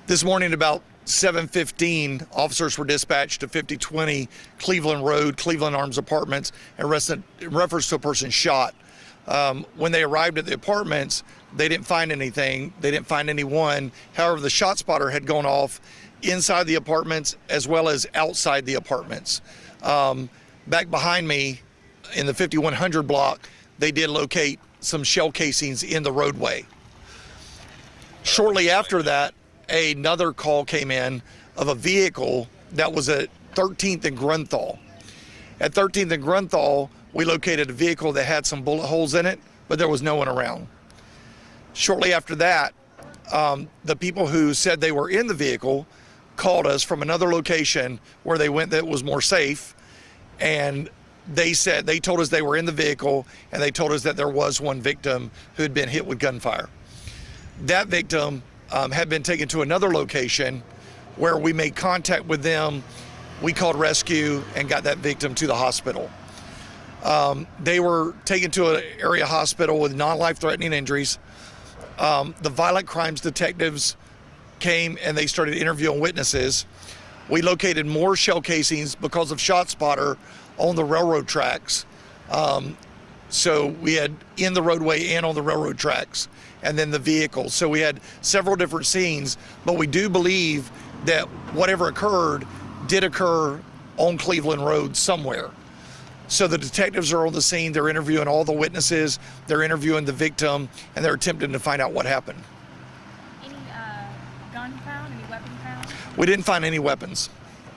This morning about 7:15, officers were dispatched to 5020 Cleveland Road, Cleveland Arms Apartments, in reference to a person shot. When they arrived at the apartments, they didn't find anything. They didn't find anyone. However, the shot spotter had gone off inside the apartments as well as outside the apartments. Back behind me in the 5100 block, they did locate some shell casings in the roadway. Shortly after that, another call came in of a vehicle that was at 13th and Grunthal. At 13th and Grunthal, we located a vehicle that had some bullet holes in it, but there was no one around. Shortly after that, the people who said they were in the vehicle called us from another location where they went that was more safe, and they told us they were in the vehicle, and they told us that there was one victim who had been hit with gunfire. That victim had been taken to another location where we made contact with them. We called rescue and got that victim to the hospital. They were taken to an area hospital with non-life-threatening injuries. The violent crimes detectives came and they started interviewing witnesses. We located more shell casings because of shot spotter on the railroad tracks. So we had in the roadway and on the railroad tracks, and then the vehicle. So we had several different scenes, but we do believe that whatever occurred did occur on Cleveland Road somewhere. So the detectives are on the scene, they're interviewing all the witnesses, they're interviewing the victim, and they're attempting to find out what happened. Any gun found, any weapon found? We didn't find any weapons,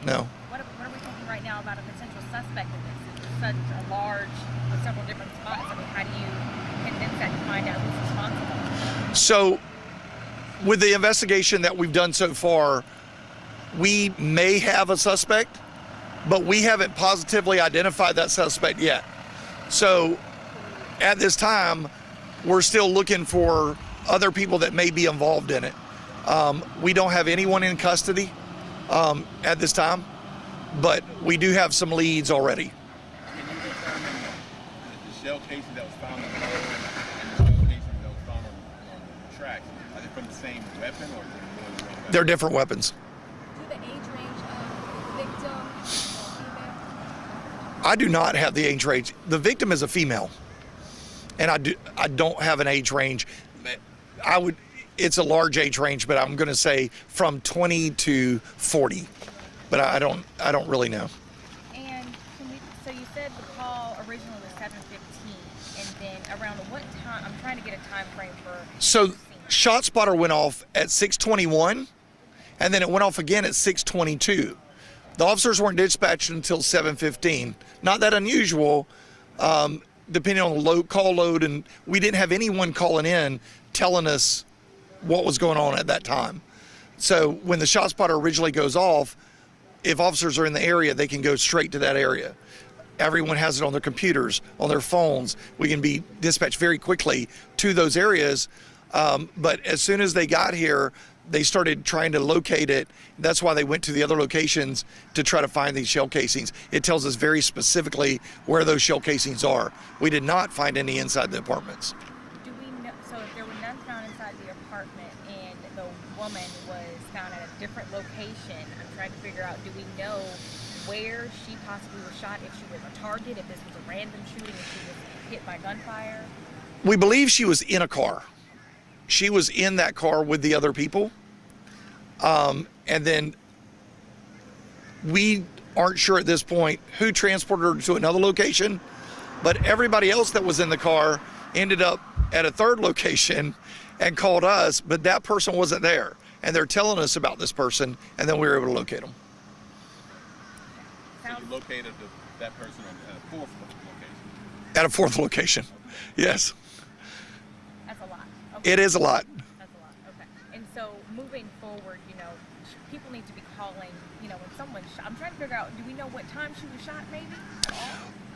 no. What are we thinking right now about a potential suspect in this? It's such a large, with several different spots. I mean, how do you convince that to find out who's responsible? So with the investigation that we've done so far, we may have a suspect, but we haven't positively identified that suspect yet. So at this time, we're still looking for other people that may be involved in it. We don't have anyone in custody at this time, but we do have some leads already. Can you determine the shell casing that was found on the road and the shell casing that was found on the tracks? Are they from the same weapon or is it more than one weapon? They're different weapons. Do the age range of the victim female? I do not have the age range. The victim is a female, and I don't have an age range. It's a large age range, but I'm going to say from 20 to 40, but I don't really know. And so you said the call originally was 7:15, and then around what time? I'm trying to get a time frame for. So shot spotter went off at 6:21, and then it went off again at 6:22. The officers weren't dispatched until 7:15. Not that unusual, depending on the call load, and we didn't have anyone calling in telling us what was going on at that time. So when the shot spotter originally goes off, if officers are in the area, they can go straight to that area. Everyone has it on their computers, on their phones. We can be dispatched very quickly to those areas. But as soon as they got here, they started trying to locate it. That's why they went to the other locations to try to find these shell casings. It tells us very specifically where those shell casings are. We did not find any inside the apartments. Do we know? So if there were none found inside the apartment and the woman was found at a different location, I'm trying to figure out, do we know where she possibly was shot, if she was a target, if this was a random shooting, if she was hit by gunfire? We believe she was in a car. She was in that car with the other people. And then we aren't sure at this point who transported her to another location, but everybody else that was in the car ended up at a third location and called us, but that person wasn't there. And they're telling us about this person, and then we were able to locate them. So you located that person at a fourth location? At a fourth location, yes. That's a lot. Okay. It is a lot. That's a lot. Okay. And so moving forward, people need to be calling, when someone's shot. I'm trying to figure out, do we know what time she was shot maybe at all?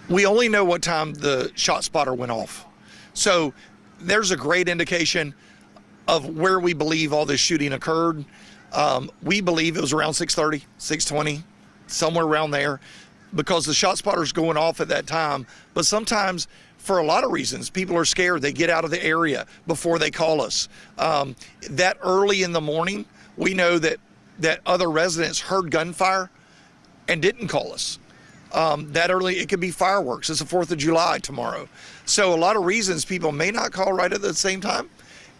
We only know what time the shot spotter went off. So there's a great indication of where we believe all this shooting occurred. We believe it was around 6:30, 6:20, somewhere around there, because the shot spotter's going off at that time. But sometimes, for a lot of reasons, people are scared. They get out of the area before they call us. That early in the morning we know that other residents heard gunfire and didn't call us. That early, it could be fireworks. It's the 4th of July tomorrow. So a lot of reasons people may not call right at the same time.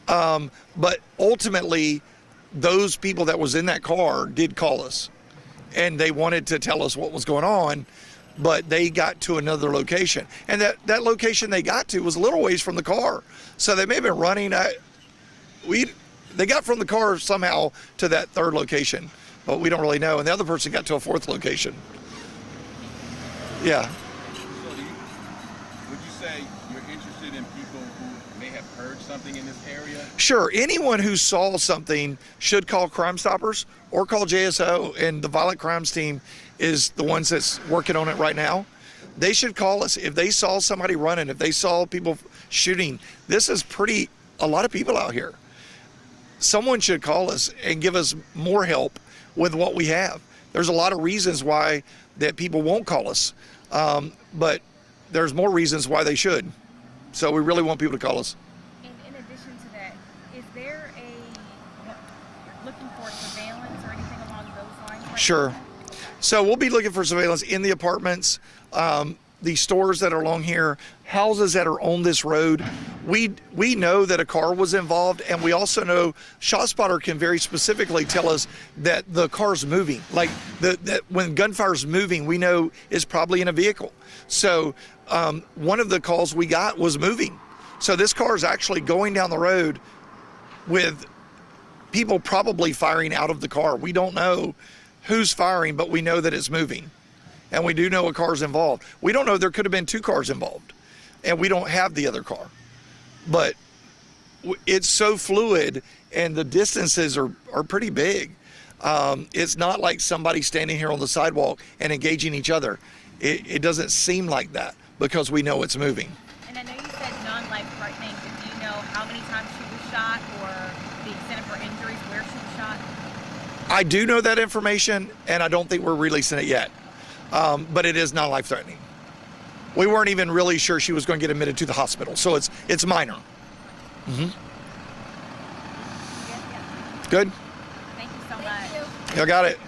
But ultimately, those people that was in that car did call us, and they wanted to tell us what was going on, but they got to another location. And that location they got to was a little ways from the car. So they may have been running. They got from the car somehow to that third location, but we don't really know. And the other person got to a fourth location. Yeah. So would you say you're interested in people who may have heard something in this area? Sure. Anyone who saw something should call Crime Stoppers or call JSO, and the Violent Crimes team is the ones that's working on it right now. They should call us if they saw somebody running, if they saw people shooting. This is a lot of people out here. Someone should call us and give us more help with what we have. There's a lot of reasons why that people won't call us, but there's more reasons why they should. So we really want people to call us. And in addition to that, is there looking for surveillance or anything along those lines? Right Sure. now? So we'll be looking for surveillance in the apartments, the stores that are along here, houses that are on this road. We know that a car was involved, and we also know ShotSpotter can very specifically tell us that the car's moving. Like that when gunfire's moving, we know it's probably in a vehicle. So one of the calls we got was moving. So this car is actually going down the road with people probably firing out of the car. We don't know who's firing, but we know that it's moving. And we do know a car's involved. We don't know there could have been 2 cars involved, and we don't have the other car. But it's so fluid, and the distances are pretty big. It's not like somebody standing here on the sidewalk and engaging each other. It doesn't seem like that because we know it's moving. And I know you said non-life-threatening, but do you know how many times she was shot or the extent of her injuries, where she was shot? I do know that information, and I don't think we're releasing it yet. But it is not life-threatening. We weren't even really sure she was going to get admitted to the hospital, so it's minor. Mm-hmm. Yeah. Good. Thank you so Thank much. you. Y'all got it.